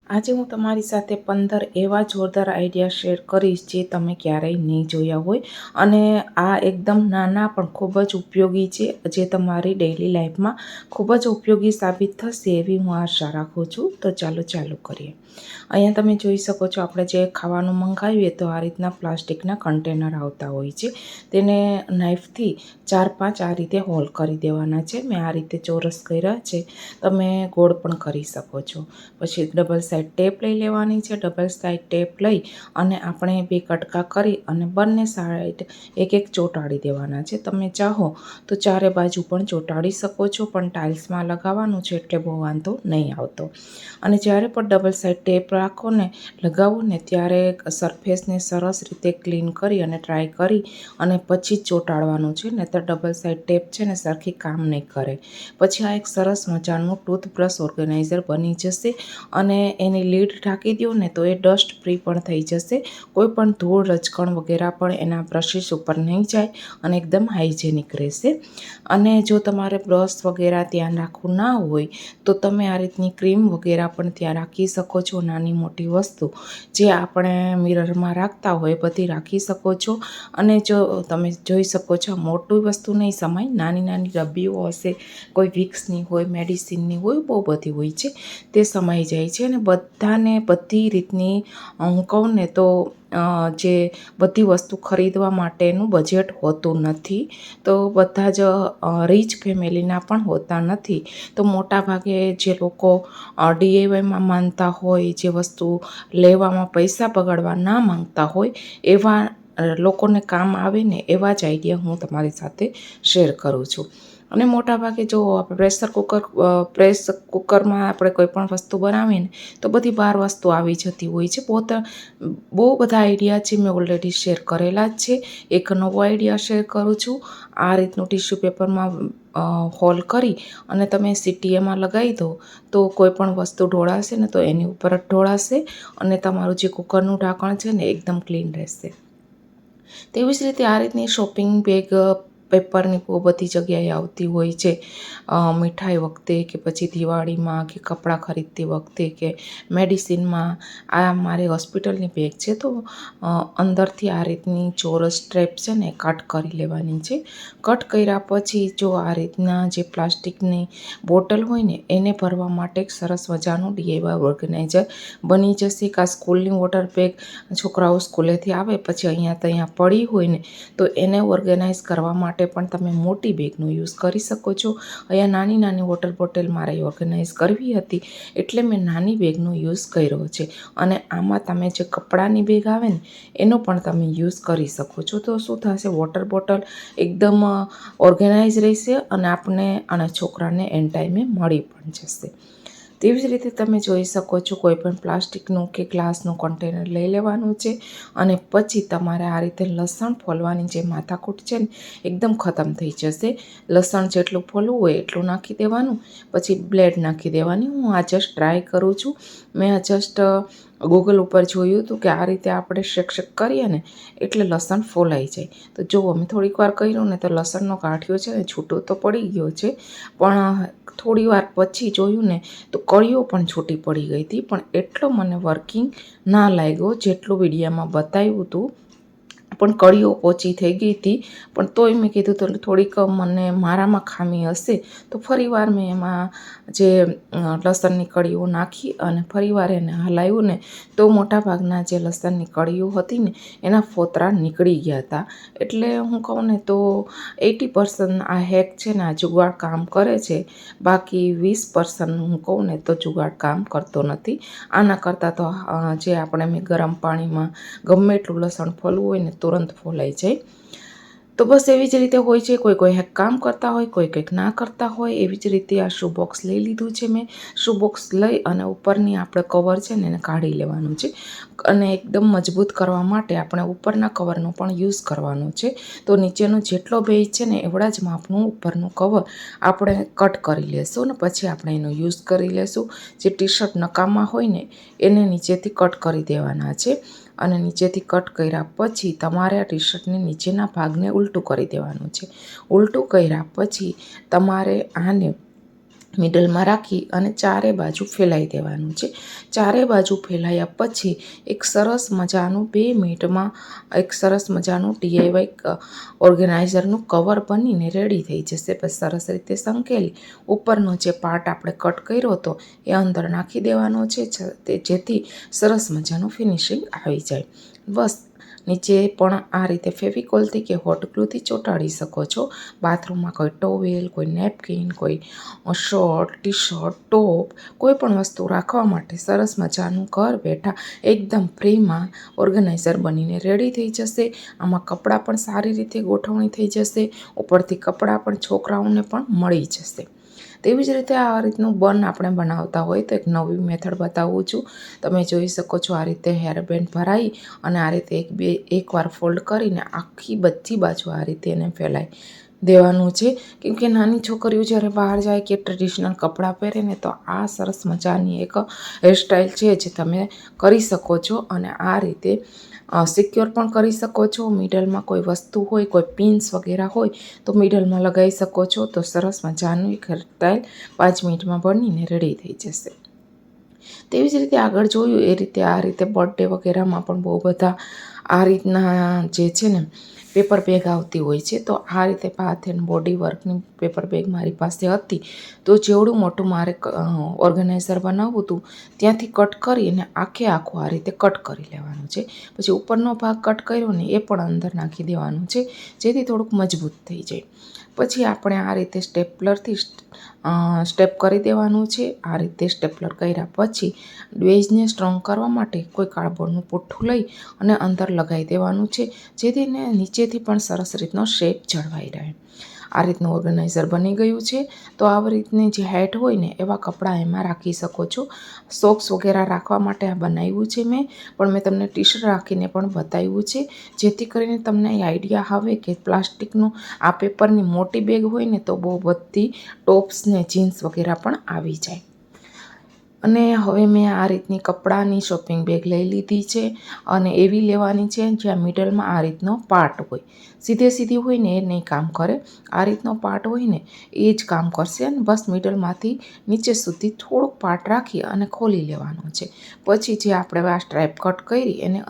આજે હું તમારી સાથે 15 એવા જોરદાર આઈડિયા શેર કરીશ જે તમે ક્યારેય નહીં જોયા હોય અને આ એકદમ નાના પણ ખૂબ જ ઉપયોગી છે, જે તમારી ડેઈલી લાઈફમાં ખૂબ જ ઉપયોગી સાબિત થશે એવી હું આશા રાખું છું. તો ચાલો કરીએ. અહીંયા તમે જોઈ શકો છો, આપણે જે ખાવાનું મંગાવીએ તો આ રીતના પ્લાસ્ટિકના કન્ટેનર આવતા હોય છે. તેને નાઈફથી 4-5 આ રીતે હોલ કરી દેવાના છે. મેં આ રીતે ચોરસ કર્યા છે, તમે ગોળ પણ કરી શકો છો. પછી ડબલ સાઈડ ટેપ લઈ લેવાની છે. ડબલ સાઈડ ટેપ લઈ અને આપણે 2 કટકા કરી અને બંને સાઈડ એક ચોંટાડી દેવાના છે. તમે ચાહો તો ચારે બાજુ પણ ચોંટાડી શકો છો, પણ ટાઇલ્સમાં લગાવવાનું છે એટલે બહુ વાંધો નહીં આવતો. અને જ્યારે પણ ડબલ સાઈડ ટેપ રાખો ને લગાવો ને ત્યારે સરફેસને સરસ રીતે ક્લીન કરી અને ટ્રાય કરી અને પછી જ ચોંટાડવાનું છે, નહીંતર ડબલ સાઈડ ટેપ છે ને સરખી કામ નહીં કરે. પછી આ એક સરસ મજાનું ટૂથબ્રશ ઓર્ગેનાઇઝર બની જશે અને એની લીડ ઢાંકી દો ને તો એ ડસ્ટ ફ્રી પણ થઈ જશે. કોઈ પણ ધૂળ રજકણ વગેરે પણ એના બ્રશિસ ઉપર નહીં જાય અને એકદમ હાઇજેનિક રહેશે. અને જો તમારે બ્રશ વગેરે ધ્યાન રાખવું ના હોય તો તમે આ રીતની ક્રીમ વગેરે પણ ત્યાં રાખી શકો છો. નાની મોટી વસ્તુ જે આપણે મિરરમાં રાખતા હોય બધી રાખી શકો છો. અને જો તમે જોઈ શકો છો, મોટી વસ્તુ નહીં સમાય, નાની નાની ડબ્બીઓ હશે, કોઈ વિક્સની હોય, મેડિસિનની હોય, બહુ બધી હોય છે, તે સમાઈ જાય છે. અને બધાને બધી રીતની હું કહું ને તો જે બધી વસ્તુ ખરીદવા માટેનું બજેટ હોતું નથી, તો બધા જ રીચ ફેમિલીના પણ હોતા નથી. તો મોટા ભાગે જે લોકો DIYમાં માનતા હોય, જે વસ્તુ લેવામાં પૈસા બગાડવા ના માંગતા હોય, એવા લોકોને કામ આવે ને એવા જ આઈડિયા હું તમારી સાથે શેર કરું છું. અને મોટાભાગે જો પ્રેશર કુકરમાં આપણે કોઈ પણ વસ્તુ બનાવીને તો બધી 12 વસ્તુ આવી જતી હોય છે. બહુ બધા આઈડિયા છે, મેં ઓલરેડી શેર કરેલા જ છે. એક નવો આઈડિયા શેર કરું છું. આ રીતનું ટિશ્યુ પેપરમાં હોલ કરી અને તમે સીટીએમાં લગાવી દો તો કોઈ પણ વસ્તુ ઢોળાશે ને તો એની ઉપર જ ઢોળાશે અને તમારું જે કુકરનું ઢાંકણ છે ને એકદમ ક્લીન રહેશે. તેવી જ રીતે આ રીતની શોપિંગ બેગ પેપરની બહુ બધી જગ્યાએ આવતી હોય છે, મીઠાઈ વખતે કે પછી દિવાળીમાં કે કપડાં ખરીદતી વખતે કે મેડિસિનમાં. આ મારી હોસ્પિટલની બેગ છે, તો અંદરથી આ રીતની ચોરસ સ્ટ્રેપ છે ને કટ કરી લેવાની છે. કટ કર્યા પછી જો આ રીતના જે પ્લાસ્ટિકની બોટલ હોય ને એને ભરવા માટે એક સરસ મજાનું DIY ઓર્ગેનાઇઝર બની જશે. કાં સ્કૂલની વોટર બેગ છોકરાઓ સ્કૂલેથી આવે પછી અહીંયા પડી હોય ને તો એને ઓર્ગેનાઇઝ કરવા માટે પણ તમે મોટી બેગનો યુઝ કરી શકો છો. અહીંયા નાની વોટર બોટલ મારે ઓર્ગેનાઇઝ કરવી હતી એટલે મેં નાની બેગનો યુઝ કર્યો છે. અને આમાં તમે જે કપડાની બેગ આવે ને એનો પણ તમે યુઝ કરી શકો છો. તો શું થશે, વોટર બોટલ એકદમ ઓર્ગેનાઇઝ રહેશે અને આપણે અને છોકરાને એન ટાઈમે મળી પણ જશે. તેવી જ રીતે તમે જોઈ શકો છો, કોઈ પણ પ્લાસ્ટિકનું કે ગ્લાસનું કન્ટેનર લઈ લેવાનું છે અને પછી તમારે આ રીતે લસણ ફોલવાની જે માથાકૂટ છે ને એકદમ ખતમ થઈ જશે. લસણ જેટલું ફોલવું હોય એટલું નાખી દેવાનું, પછી બ્લેડ નાખી દેવાની. હું આ જસ્ટ ટ્રાય કરું છું. મેં જસ્ટ ગૂગલ ઉપર જોયું હતું કે આ રીતે આપણે શેક કરીએ ને એટલે લસણ ફોલાઈ જાય. તો જુઓ, મેં થોડીક વાર કર્યું ને તો લસણનો ગાંઠિયો છે ને છૂટો તો પડી ગયો છે, પણ થોડી વાર પછી જોયું ને તો કળીઓ પણ છૂટી પડી ગઈ હતી. પણ એટલો મને વર્કિંગ ના લાગ્યો જેટલું વિડીયામાં બતાવ્યું હતું. પણ કળીઓ ઓછી થઈ ગઈ હતી. પણ તોય મેં કીધું તો થોડીક મને મારામાં ખામી હશે, તો ફરીવાર મેં એમાં જે લસણની કળીઓ નાખી અને ફરીવાર એને હલાવ્યું ને તો મોટાભાગના જે લસણની કળીઓ હતી ને એના ફોતરા નીકળી ગયા હતા. એટલે હું કહું ને તો 80% આ હેક છે ને આ જુગાડ કામ કરે છે, બાકી 20% હું કહું ને તો જુગાડ કામ કરતો નથી. આના કરતાં તો જે આપણે મેં ગરમ પાણીમાં ગમે એટલું લસણ ફોલવું હોય ને તુરંત ફોલાઈ જાય. તો બસ એવી જ રીતે હોય છે, કોઈ હેક કામ કરતા હોય, કંઈક ના કરતા હોય. એવી જ રીતે આ શૂ બોક્સ લઈ લીધું છે મેં. શૂ બોક્સ લઈ અને ઉપરની આપણે કવર છે ને એને કાઢી લેવાનું છે અને એકદમ મજબૂત કરવા માટે આપણે ઉપરના કવરનો પણ યુઝ કરવાનો છે. તો નીચેનો જેટલો બેઝ છે ને એવડા જ માપનું ઉપરનું કવર આપણે કટ કરી લેશું ને પછી આપણે એનો યુઝ કરી લેશું. જે ટી શર્ટ નકામા હોય ને એને નીચેથી કટ કરી દેવાના છે અને નીચેથી કટ કર્યા પછી તમારે આ ટી શર્ટને નીચેના ભાગને ઉલટું કરી દેવાનું છે. ઉલટું કર્યા પછી તમારે આને મિડલમાં રાખી અને ચારે બાજુ ફેલાઈ દેવાનું છે. ચારે બાજુ ફેલાયા પછી એક સરસ મજાનું 2 મિનિટમાં એક સરસ મજાનું DIY ઓર્ગેનાઇઝરનું કવર બનીને રેડી થઈ જશે. પછી સરસ રીતે સંકેલી ઉપરનો જે પાર્ટ આપણે કટ કર્યો હતો એ અંદર નાખી દેવાનો છે, જેથી સરસ મજાનું ફિનિશિંગ આવી જાય. બસ નીચે પણ આ રીતે ફેવિકોલથી કે હોટ ગ્લુથી ચોંટાડી શકો છો. બાથરૂમમાં કોઈ ટોવેલ, કોઈ નેપકિન, કોઈ શર્ટ, ટી શર્ટ, ટોપ, કોઈ પણ વસ્તુ રાખવા માટે સરસ મજાનું ઘર બેઠા એકદમ ફ્રીમાં ઓર્ગેનાઇઝર બનીને રેડી થઈ જશે. આમાં કપડાં પણ સારી રીતે ગોઠવણી થઈ જશે, ઉપરથી કપડાં પણ છોકરાઓને પણ મળી જશે. તેવી જ રીતે આ રીતનું બન આપણે બનાવતા હોય તો એક નવી મેથડ બતાવું છું. તમે જોઈ શકો છો આ રીતે હેરબેન્ડ ભરાઈ અને આ રીતે એકવાર ફોલ્ડ કરીને આખી બધી બાજુ આ રીતે એને ફેલાઈ દેવાનું છે. કેમ કે નાની છોકરીઓ જ્યારે બહાર જાય કે ટ્રેડિશનલ કપડાં પહેરે ને તો આ સરસ મજાની એક હેરસ્ટાઈલ છે જે તમે કરી શકો છો અને આ રીતે સિક્યોર પણ કરી શકો છો. મિડલમાં કોઈ વસ્તુ હોય, કોઈ પિન્સ વગેરે હોય તો મિડલમાં લગાવી શકો છો. તો સરસ મજાનું એક હેરસ્ટાઈલ 5 મિનિટમાં બનીને રેડી થઈ જશે. તેવી જ રીતે આગળ જોયું એ રીતે આ રીતે બર્થડે વગેરેમાં પણ બહુ બધા આ રીતના જે છે ને પેપર બેગ આવતી હોય છે. તો આ રીતે બાથ એન્ડ બોડી વર્કની પેપર બેગ મારી પાસે હતી. તો જેવડું મોટું મારે ઓર્ગેનાઇઝર બનાવવું હતું ત્યાંથી કટ કરી અને આખું આ રીતે કટ કરી લેવાનું છે. પછી ઉપરનો ભાગ કટ કર્યો ને એ પણ અંદર નાખી દેવાનું છે, જેથી થોડુંક મજબૂત થઈ જાય. પછી આપણે આ રીતે સ્ટેપલરથી સ્ટેપ કરી દેવાનું છે. આ રીતે સ્ટેપલર કર્યા પછી બેઝને સ્ટ્રોંગ કરવા માટે કોઈ કાર્ડબોર્ડનું પુઠ્ઠું લઈ અને અંદર લગાવી દેવાનું છે, જેથી નીચેથી પણ સરસ રીતનો શેપ જળવાઈ રહે. આ રીતનું ઓર્ગેનાઇઝર બની ગયું છે. તો આવી રીતની જે હેટ હોય ને એવા કપડાં એમાં રાખી શકો છો. સોક્સ વગેરે રાખવા માટે આ બનાવ્યું છે પણ મેં તમને ટી શર્ટ રાખીને પણ બતાવ્યું છે, જેથી કરીને તમને આઈડિયા આવે કે પ્લાસ્ટિકનું આ પેપરની મોટી બેગ હોય ને તો બહુ બધી ટોપ્સ ને જીન્સ વગેરે પણ આવી જાય. અને હવે મેં આ રીતની કપડાની શોપિંગ બેગ લઈ લીધી છે અને એવી લેવાની છે જ્યાં મિડલમાં આ રીતનો પાર્ટ હોય. સીધી હોય ને એ નહીં કામ કરે, આ રીતનો પાર્ટ હોય ને એ જ કામ કરશે. અને બસ મિડલમાંથી નીચે સુધી થોડુંક પાર્ટ રાખી અને ખોલી લેવાનું છે. પછી જે આપણે આ સ્ટ્રાઇપ કટ કરી એને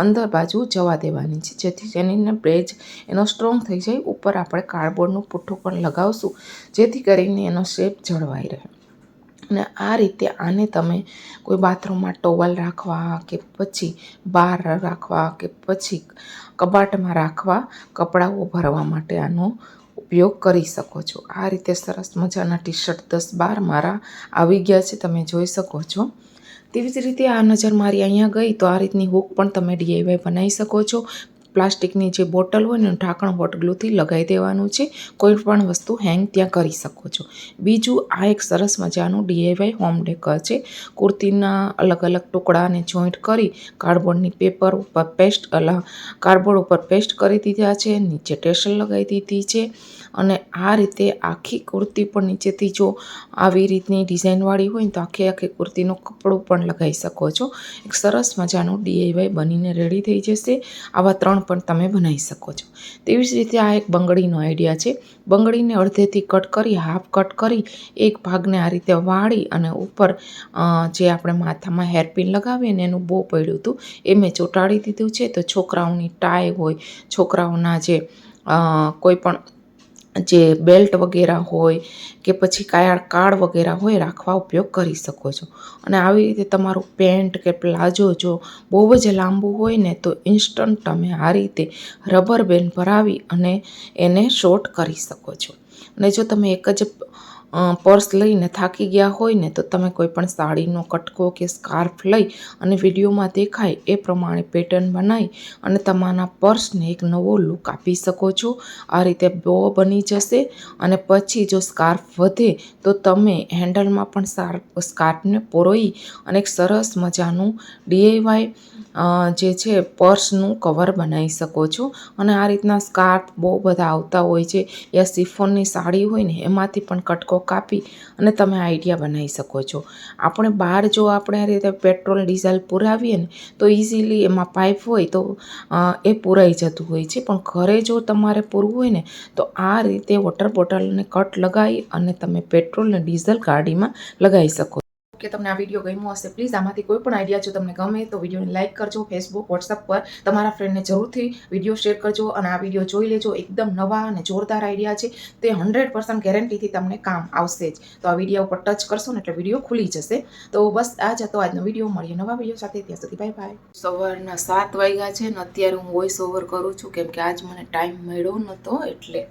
અંદર બાજુ જવા દેવાની છે, જેથી તેની બેજ એનો સ્ટ્રોંગ થઈ જાય. ઉપર આપણે કાર્ડબોર્ડનું પુઠ્ઠું પણ લગાવશું, જેથી કરીને એનો શેપ જળવાઈ રહે. અને આ રીતે આને તમે કોઈ બાથરૂમમાં ટોવલ રાખવા કે પછી બહાર રાખવા કે પછી કબાટમાં રાખવા કપડાઓ ભરવા માટે આનો ઉપયોગ કરી શકો છો. આ રીતે સરસ મજાના ટી શર્ટ 10-12 મારા આવી ગયા છે, તમે જોઈ શકો છો. તેવી જ રીતે આ નજર મારી અહીંયા ગઈ તો આ રીતની હૂક પણ તમે DIY બનાવી શકો છો. પ્લાસ્ટિકની જે બોટલ હોય ને ઢાંકણ હોટ ગ્લુથી લગાવી દેવાનું છે. કોઈ પણ વસ્તુ હેંગ ત્યાં કરી શકો છો. બીજું આ એક સરસ મજાનું DIY હોમ ડેકર છે. કુર્તીના અલગ અલગ ટુકડાને જોઈન્ટ કરી કાર્ડબોર્ડની પેપર ઉપર કાર્ડબોર્ડ ઉપર પેસ્ટ કરી દીધા છે, નીચે ટેસલ લગાવી દીધી છે. અને આ રીતે આખી કુર્તી પણ નીચેથી જો આવી રીતની ડિઝાઇનવાળી હોય ને તો આખી કુર્તીનું કપડું પણ લગાવી શકો છો. એક સરસ મજાનું DIY બનીને રેડી થઈ જશે. આવા 3 પણ તમે બનાવી શકો છો. તેવી જ રીતે આ એક બંગડીનો આઈડિયા છે. બંગડીને અડધેથી કટ કરી હાફ કટ કરી એક ભાગને આ રીતે વાળી અને ઉપર જે આપણે માથામાં હેરપિન લગાવીએ ને એનું બહુ પડ્યું હતું એ મેં ચોંટાડી દીધું છે. તો છોકરાઓની ટાઈ હોય, છોકરાઓના જે કોઈ પણ જે બેલ્ટ વગેરે હોય કે પછી કાર્ડ વગેરે હોય રાખવા ઉપયોગ કરી શકો છો. અને આવી રીતે તમારું પેન્ટ કે પ્લાઝો જો બહુ જ લાંબુ હોય ને તો ઇન્સ્ટન્ટ તમે આ રીતે રબર બેન્ડ ભરાવી અને એને શોર્ટ કરી શકો છો. અને જો તમે એક જ પર્સ લઈને થાકી ગયા હોય ને તો તમે કોઈ પણ સાડીનો કટકો કે સ્કાર્ફ લઈ અને વિડીયોમાં દેખાય એ પ્રમાણે પેટર્ન બનાવી અને તમારા પર્સને એક નવો લુક આપી શકો છો. આ રીતે બો બની જશે. અને પછી જો સ્કાર્ફ વધે તો તમે હેન્ડલમાં પણ સ્કાર્ફને પરોઈ અને એક સરસ મજાનું DIY જે છે પર્સનું કવર બનાવી શકો છો. અને આ રીતના સ્કાર્ફ બહુ બધા આવતા હોય છે, યા સિફોનની સાડી હોય ને એમાંથી પણ કટકો કાપી અને તમે આઈડિયા બનાવી શકો છો. આપણે બહાર જો આપણે આ રીતે પેટ્રોલ ડીઝલ પુરાવીએ ને તો ઇઝીલી એમાં પાઇપ હોય તો એ પુરાઈ જતું હોય છે, પણ ઘરે જો તમારે પૂરવું હોય ને તો આ રીતે વોટર બોટલને કટ લગાવી અને તમે પેટ્રોલ અને ડીઝલ ગાડીમાં લગાવી શકો. કે તમને આ વિડીયો ગમ્યો હશે, પ્લીઝ આમાંથી કોઈ પણ આઈડિયા જો તમને ગમે તો વિડીયોને લાઇક કરજો. ફેસબુક વોટ્સઅપ પર તમારા ફ્રેન્ડને જરૂરથી વિડીયો શેર કરજો અને આ વિડીયો જોઈ લેજો. એકદમ નવા અને જોરદાર આઈડિયા છે, તે 100% ગેરંટીથી તમને કામ આવશે જ. તો આ વિડીયો ઉપર ટચ કરશો ને એટલે વિડીયો ખુલી જશે. તો બસ આ જ હતો આજનો વિડીયો. મળીએ નવા વિડીયો સાથે, ત્યાં સુધી બાય બાય. સવારના 7 વાગ્યા છે ને અત્યારે હું વોઇસ ઓવર કરું છું કેમ કે આજ મને ટાઈમ મળ્યો નહોતો એટલે